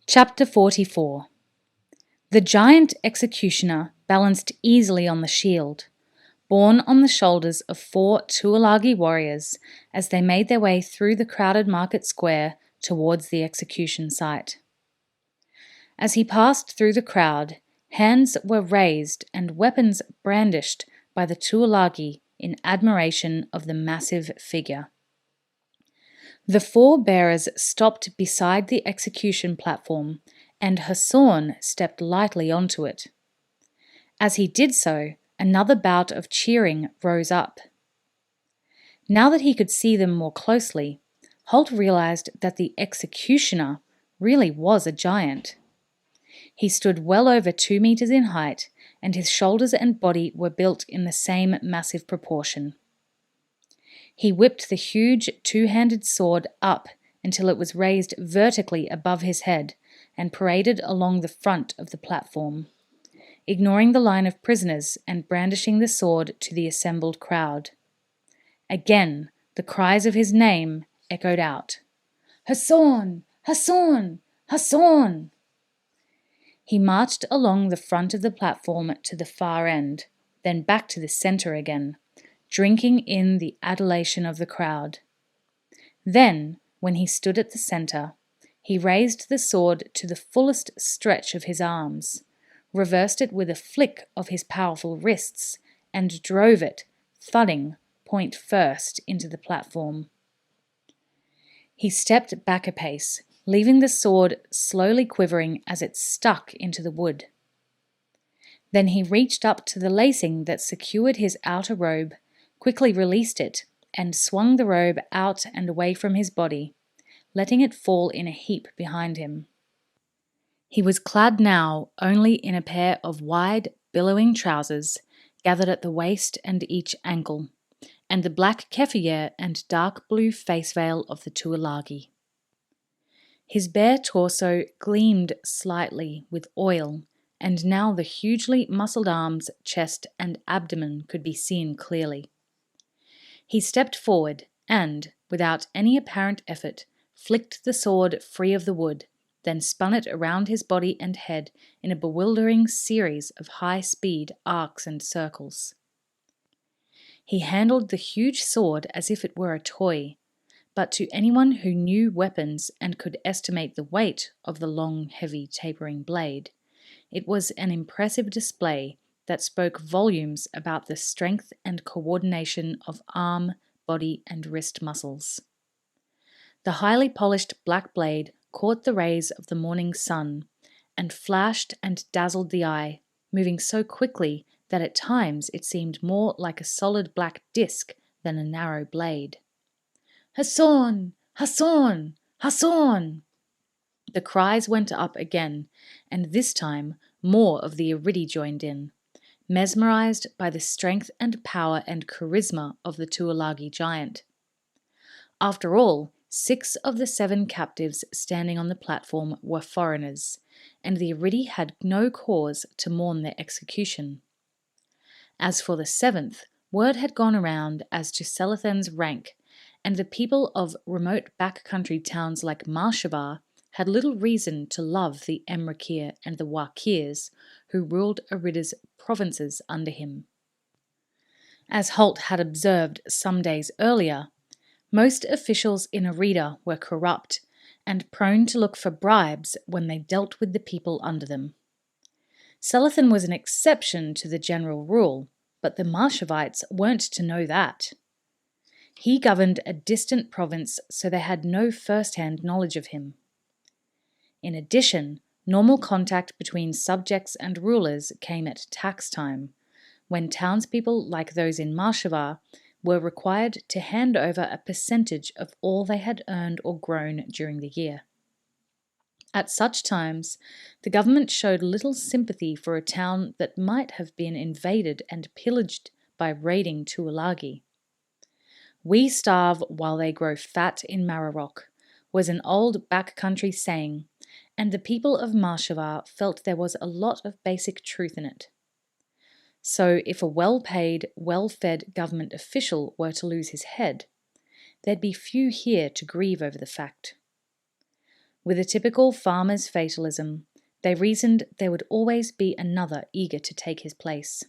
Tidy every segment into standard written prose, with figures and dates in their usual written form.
Chapter 44. The giant executioner balanced easily on the shield, borne on the shoulders of 4 Tuolagi warriors as they made their way through the crowded market square towards the execution site. As he passed through the crowd, hands were raised and weapons brandished by the Tuolagi in admiration of the massive figure. The 4 bearers stopped beside the execution platform, and Hassan stepped lightly onto it. As he did so, another bout of cheering rose up. Now that he could see them more closely, Holt realized that the executioner really was a giant. He stood well over 2 meters in height, and his shoulders and body were built in the same massive proportion. He whipped the huge 2-handed sword up until it was raised vertically above his head and paraded along the front of the platform, ignoring the line of prisoners and brandishing the sword to the assembled crowd. Again, the cries of his name echoed out. "Hassan! Hassan! Hassan!" He marched along the front of the platform to the far end, then back to the center again, drinking in the adulation of the crowd. Then, when he stood at the center, he raised the sword to the fullest stretch of his arms, reversed it with a flick of his powerful wrists, and drove it, thudding, point first into the platform. He stepped back a pace, leaving the sword slowly quivering as it stuck into the wood. Then he reached up to the lacing that secured his outer robe, quickly released it, and swung the robe out and away from his body, letting it fall in a heap behind him. He was clad now only in a pair of wide, billowing trousers, gathered at the waist and each ankle, and the black keffiyeh and dark blue face veil of the Tuolagi. His bare torso gleamed slightly with oil, and now the hugely muscled arms, chest, and abdomen could be seen clearly. He stepped forward and, without any apparent effort, flicked the sword free of the wood, then spun it around his body and head in a bewildering series of high-speed arcs and circles. He handled the huge sword as if it were a toy, but to anyone who knew weapons and could estimate the weight of the long, heavy, tapering blade, it was an impressive display that spoke volumes about the strength and coordination of arm, body, and wrist muscles. The highly polished black blade caught the rays of the morning sun and flashed and dazzled the eye, moving so quickly that at times it seemed more like a solid black disc than a narrow blade. "Hassan! Hassan! Hassan!" The cries went up again, and this time more of the Iridi joined in, mesmerized by the strength and power and charisma of the Tuolagi giant. After all, 6 of the 7 captives standing on the platform were foreigners, and the Iridi had no cause to mourn their execution. As for the 7th, word had gone around as to Selathen's rank, and the people of remote backcountry towns like Marshavar had little reason to love the Emrakir and the Wakirs, who ruled Arida's provinces under him. As Holt had observed some days earlier, most officials in Arida were corrupt and prone to look for bribes when they dealt with the people under them. Selathen was an exception to the general rule, but the Marshavites weren't to know that. He governed a distant province, so they had no first-hand knowledge of him. In addition, normal contact between subjects and rulers came at tax time, when townspeople like those in Marshavar were required to hand over a percentage of all they had earned or grown during the year. At such times, the government showed little sympathy for a town that might have been invaded and pillaged by raiding Tuolagi. "We starve while they grow fat in Mararok," was an old backcountry saying, and the people of Marshavar felt there was a lot of basic truth in it. So if a well-paid, well-fed government official were to lose his head, there'd be few here to grieve over the fact. With a typical farmer's fatalism, they reasoned there would always be another eager to take his place.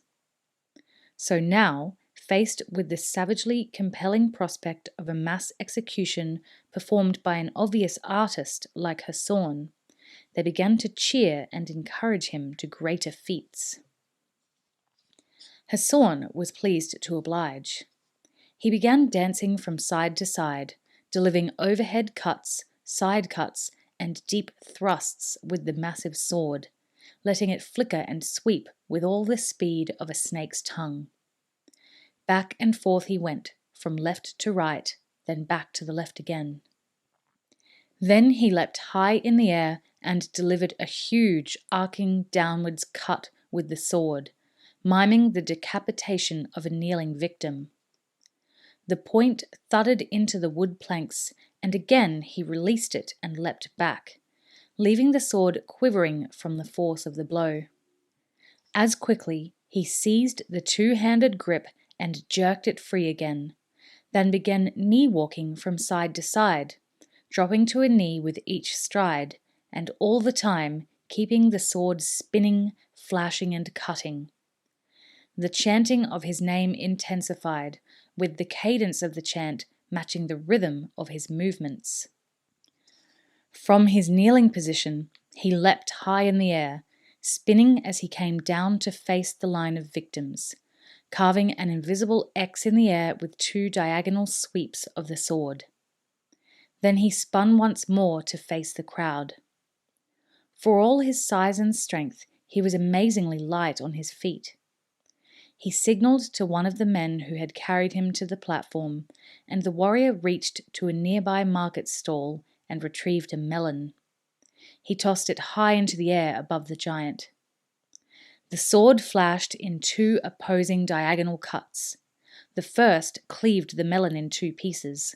So now, faced with the savagely compelling prospect of a mass execution performed by an obvious artist like Hassan, they began to cheer and encourage him to greater feats. Hassan was pleased to oblige. He began dancing from side to side, delivering overhead cuts, side cuts, and deep thrusts with the massive sword, letting it flicker and sweep with all the speed of a snake's tongue. Back and forth he went, from left to right, then back to the left again. Then he leapt high in the air and delivered a huge, arcing downwards cut with the sword, miming the decapitation of a kneeling victim. The point thudded into the wood planks, and again he released it and leapt back, leaving the sword quivering from the force of the blow. As quickly, he seized the two-handed grip and jerked it free again, then began knee-walking from side to side, dropping to a knee with each stride, and all the time keeping the sword spinning, flashing, and cutting. The chanting of his name intensified, with the cadence of the chant matching the rhythm of his movements. From his kneeling position, he leapt high in the air, spinning as he came down to face the line of victims, carving an invisible X in the air with two diagonal sweeps of the sword. Then he spun once more to face the crowd. For all his size and strength, he was amazingly light on his feet. He signalled to one of the men who had carried him to the platform, and the warrior reached to a nearby market stall and retrieved a melon. He tossed it high into the air above the giant. The sword flashed in two opposing diagonal cuts. The first cleaved the melon in two pieces.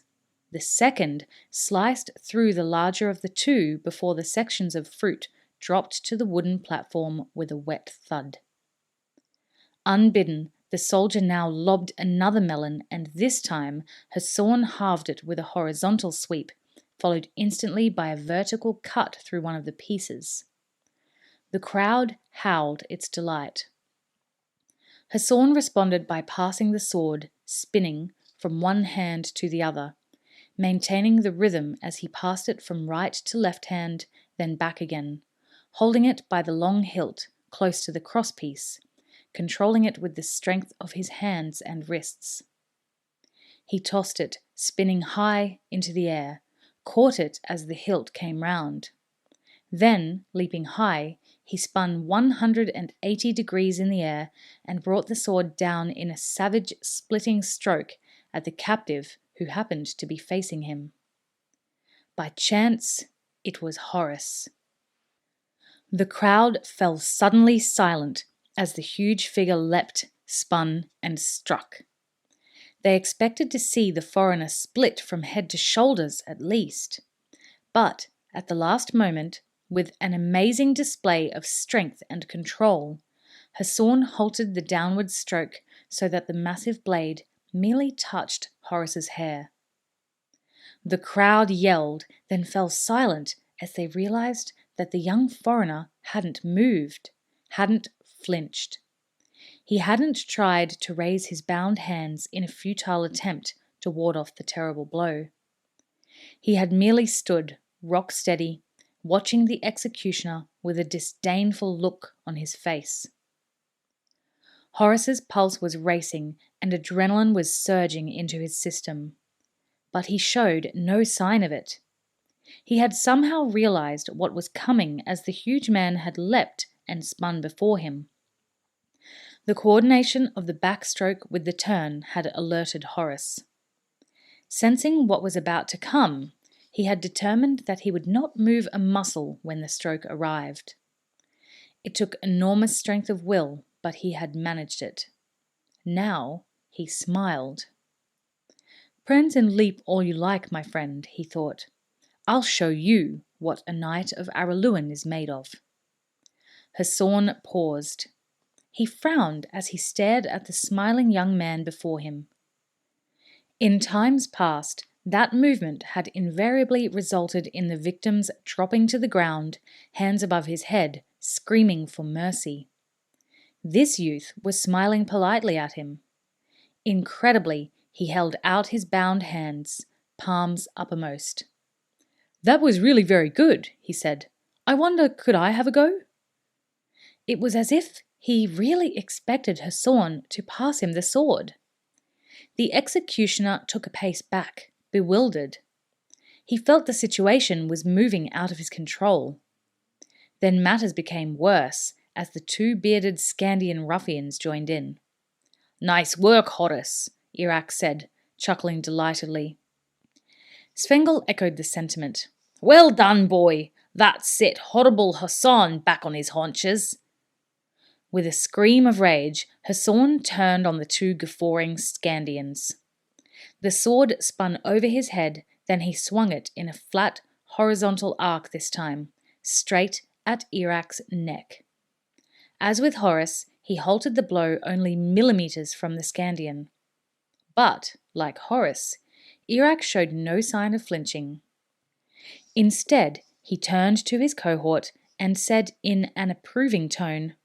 The second sliced through the larger of the two before the sections of fruit dropped to the wooden platform with a wet thud. Unbidden, the soldier now lobbed another melon, and this time Hassan halved it with a horizontal sweep, followed instantly by a vertical cut through one of the pieces. The crowd howled its delight. Hassan responded by passing the sword, spinning, from one hand to the other, maintaining the rhythm as he passed it from right to left hand, then back again, holding it by the long hilt close to the crosspiece, controlling it with the strength of his hands and wrists. He tossed it, spinning high into the air, caught it as the hilt came round. Then, leaping high, he spun 180 degrees in the air and brought the sword down in a savage splitting stroke at the captive who happened to be facing him. By chance, it was Horus. The crowd fell suddenly silent as the huge figure leapt, spun, and struck. They expected to see the foreigner split from head to shoulders at least. But at the last moment, with an amazing display of strength and control, Hassan halted the downward stroke so that the massive blade merely touched Horus's hair. The crowd yelled, then fell silent as they realized that the young foreigner hadn't moved, hadn't flinched. He hadn't tried to raise his bound hands in a futile attempt to ward off the terrible blow. He had merely stood, rock steady, watching the executioner with a disdainful look on his face. Horus's pulse was racing and adrenaline was surging into his system, but he showed no sign of it. He had somehow realized what was coming as the huge man had leapt and spun before him. The coordination of the backstroke with the turn had alerted Horus. Sensing what was about to come, he had determined that he would not move a muscle when the stroke arrived. It took enormous strength of will, but he had managed it. Now he smiled. "Prance and leap all you like, my friend," he thought. "I'll show you what a knight of Araluan is made of." Hassan paused. He frowned as he stared at the smiling young man before him. In times past, That movement had invariably resulted in the victim's dropping to the ground, hands above his head, screaming for mercy. This youth was smiling politely at him. Incredibly, he held out his bound hands, palms uppermost. "That was really very good," he said. "I wonder, could I have a go?" It was as if he really expected Hassan to pass him the sword. The executioner took a pace back, bewildered. He felt the situation was moving out of his control. Then matters became worse as the two bearded Scandian ruffians joined in. "Nice work, Horus," Erak said, chuckling delightedly. Svengal echoed the sentiment. "Well done, boy. That set horrible Hassan back on his haunches." With a scream of rage, Hassan turned on the two guffawing Scandians. The sword spun over his head, then he swung it in a flat, horizontal arc this time, straight at Erak's neck. As with Horus, he halted the blow only millimeters from the Scandian. But, like Horus, Erak showed no sign of flinching. Instead, he turned to his cohort and said in an approving tone,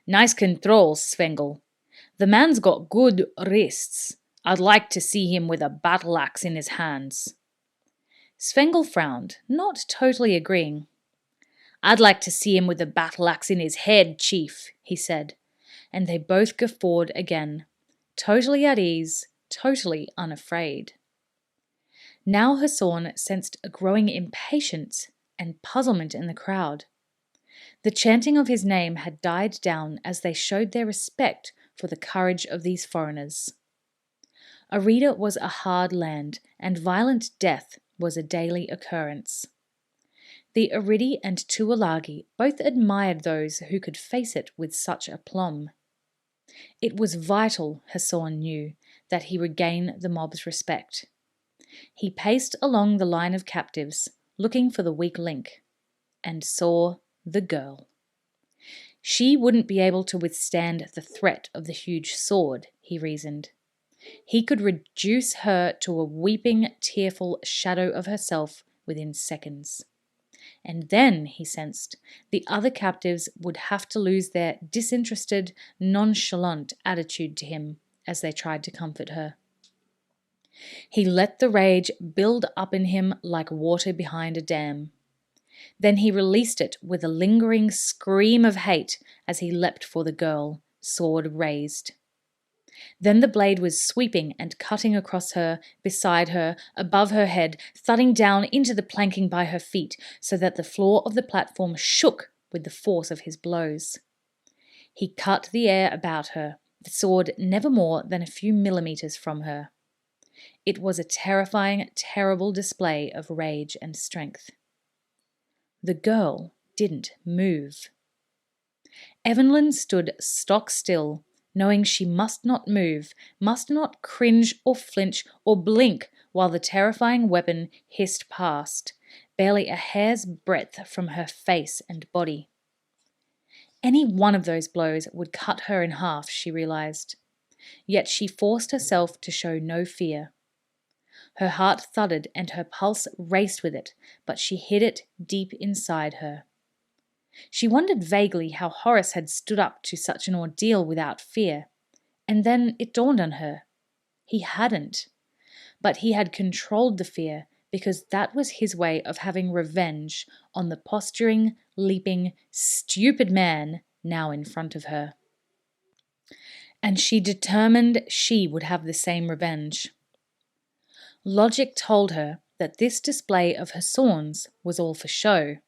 "Nice control, Svengal. The man's got good wrists. I'd like to see him with a battle axe in his hands." Svengal frowned, not totally agreeing. "I'd like to see him with a battle axe in his head, Chief," he said, and they both guffawed again, totally at ease, totally unafraid. Now Hassan sensed a growing impatience and puzzlement in the crowd. The chanting of his name had died down as they showed their respect for the courage of these foreigners. Arida was a hard land, and violent death was a daily occurrence. The Aridi and Tuolagi both admired those who could face it with such aplomb. It was vital, Hassan knew, that he regain the mob's respect. He paced along the line of captives, looking for the weak link, and saw the girl. She wouldn't be able to withstand the threat of the huge sword, he reasoned. He could reduce her to a weeping, tearful shadow of herself within seconds. And then, he sensed, the other captives would have to lose their disinterested, nonchalant attitude to him as they tried to comfort her. He let the rage build up in him like water behind a dam. Then he released it with a lingering scream of hate as he leapt for the girl, sword raised. Then the blade was sweeping and cutting across her, beside her, above her head, thudding down into the planking by her feet, so that the floor of the platform shook with the force of his blows. He cut the air about her, the sword never more than a few millimeters from her. It was a terrifying, terrible display of rage and strength. The girl didn't move. Evelyn stood stock still, knowing she must not move, must not cringe or flinch or blink while the terrifying weapon hissed past, barely a hair's breadth from her face and body. Any one of those blows would cut her in half, she realized. Yet she forced herself to show no fear. Her heart thudded and her pulse raced with it, but she hid it deep inside her. She wondered vaguely how Horus had stood up to such an ordeal without fear, and then it dawned on her. He hadn't. But he had controlled the fear because that was his way of having revenge on the posturing, leaping, stupid man now in front of her. And she determined she would have the same revenge. Logic told her that this display of Hassan's was all for show.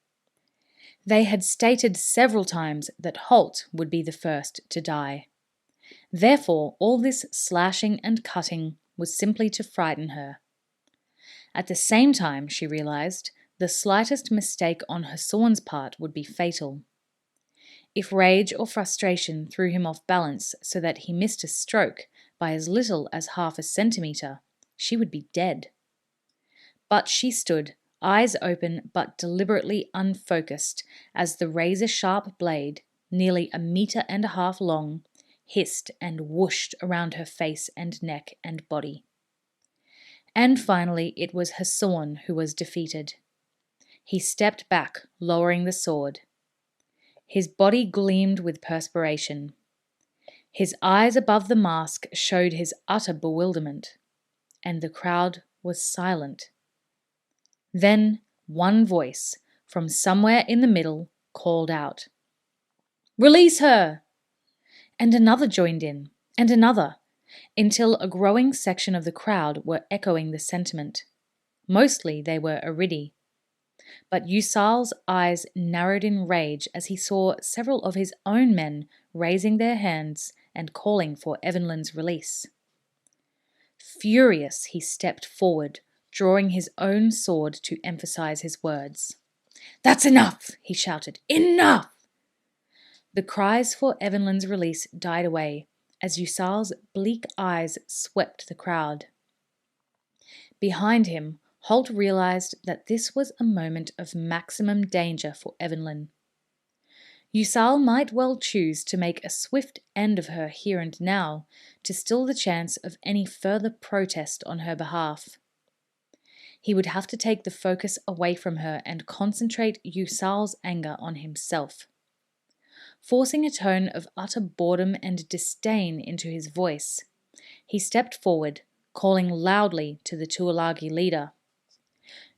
They had stated several times that Holt would be the first to die. Therefore, all this slashing and cutting was simply to frighten her. At the same time, she realized, the slightest mistake on Hassan's part would be fatal. If rage or frustration threw him off balance so that he missed a stroke by as little as half a centimeter, she would be dead. But she stood, eyes open but deliberately unfocused, as the razor-sharp blade, nearly 1.5 meters long, hissed and whooshed around her face and neck and body. And finally, it was Hassan who was defeated. He stepped back, lowering the sword. His body gleamed with perspiration. His eyes above the mask showed his utter bewilderment, and the crowd was silent. Then one voice, from somewhere in the middle, called out, "Release her!" And another joined in, and another, until a growing section of the crowd were echoing the sentiment. Mostly they were Aridi. But Eusal's eyes narrowed in rage as he saw several of his own men raising their hands and calling for Evelyn's release. Furious, he stepped forward, drawing his own sword to emphasize his words. "That's enough!" he shouted. "Enough!" The cries for Evelyn's release died away as Eusal's bleak eyes swept the crowd. Behind him, Holt realized that this was a moment of maximum danger for Evelyn. Eusal might well choose to make a swift end of her here and now to still the chance of any further protest on her behalf. He would have to take the focus away from her and concentrate Eusal's anger on himself. Forcing a tone of utter boredom and disdain into his voice, he stepped forward, calling loudly to the Tuolagi leader.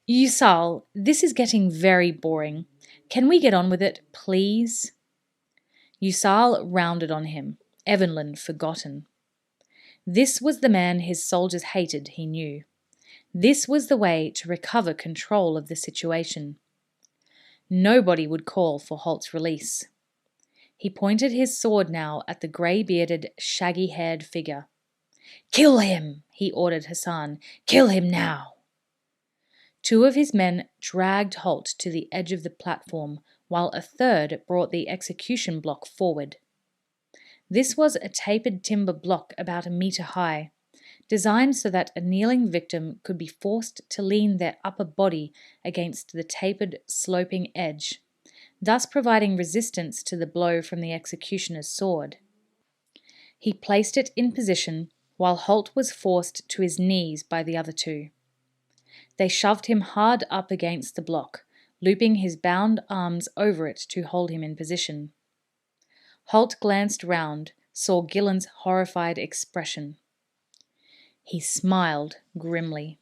"Eusal, this is getting very boring. Can we get on with it, please?" Eusal rounded on him, Evelyn forgotten. This was the man his soldiers hated, he knew. This was the way to recover control of the situation. Nobody would call for Holt's release. He pointed his sword now at the grey-bearded, shaggy-haired figure. "Kill him!" he ordered Hassan. "Kill him now!" Two of his men dragged Holt to the edge of the platform, while a third brought the execution block forward. This was a tapered timber block about a metre high, designed so that a kneeling victim could be forced to lean their upper body against the tapered, sloping edge, thus providing resistance to the blow from the executioner's sword. He placed it in position while Holt was forced to his knees by the other two. They shoved him hard up against the block, looping his bound arms over it to hold him in position. Holt glanced round, saw Gillen's horrified expression. He smiled grimly.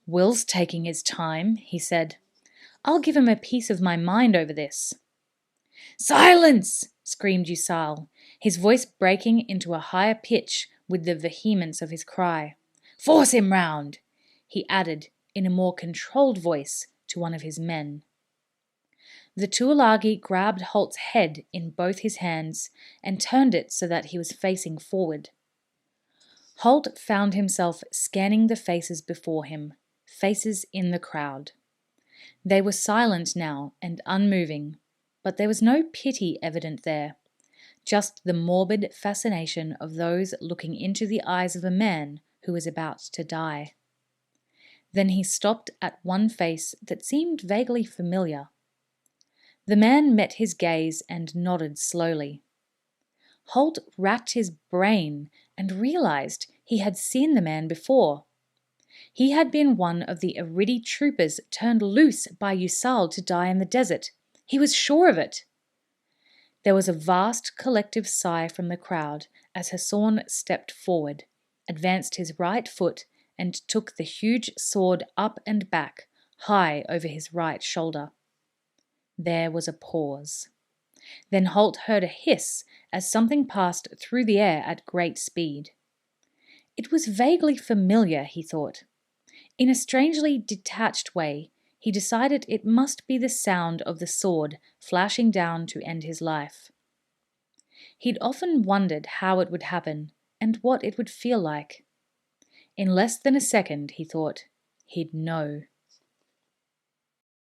"Will's taking his time," he said. "I'll give him a piece of my mind over this." "Silence!" screamed Eusal, his voice breaking into a higher pitch with the vehemence of his cry. "Force him round!" he added in a more controlled voice to one of his men. The Tuolagi grabbed Holt's head in both his hands and turned it so that he was facing forward. Holt found himself scanning the faces before him, faces in the crowd. They were silent now and unmoving, but there was no pity evident there, just the morbid fascination of those looking into the eyes of a man who was about to die. Then he stopped at one face that seemed vaguely familiar. The man met his gaze and nodded slowly. Holt racked his brain and realized he had seen the man before. He had been one of the Aridi troopers turned loose by Eusal to die in the desert. He was sure of it. There was a vast collective sigh from the crowd as Hassan stepped forward, advanced his right foot, and took the huge sword up and back, high over his right shoulder. There was a pause. Then Holt heard a hiss as something passed through the air at great speed. It was vaguely familiar, he thought. In a strangely detached way, he decided it must be the sound of the sword flashing down to end his life. He'd often wondered how it would happen and what it would feel like. In less than a second, he thought, he'd know.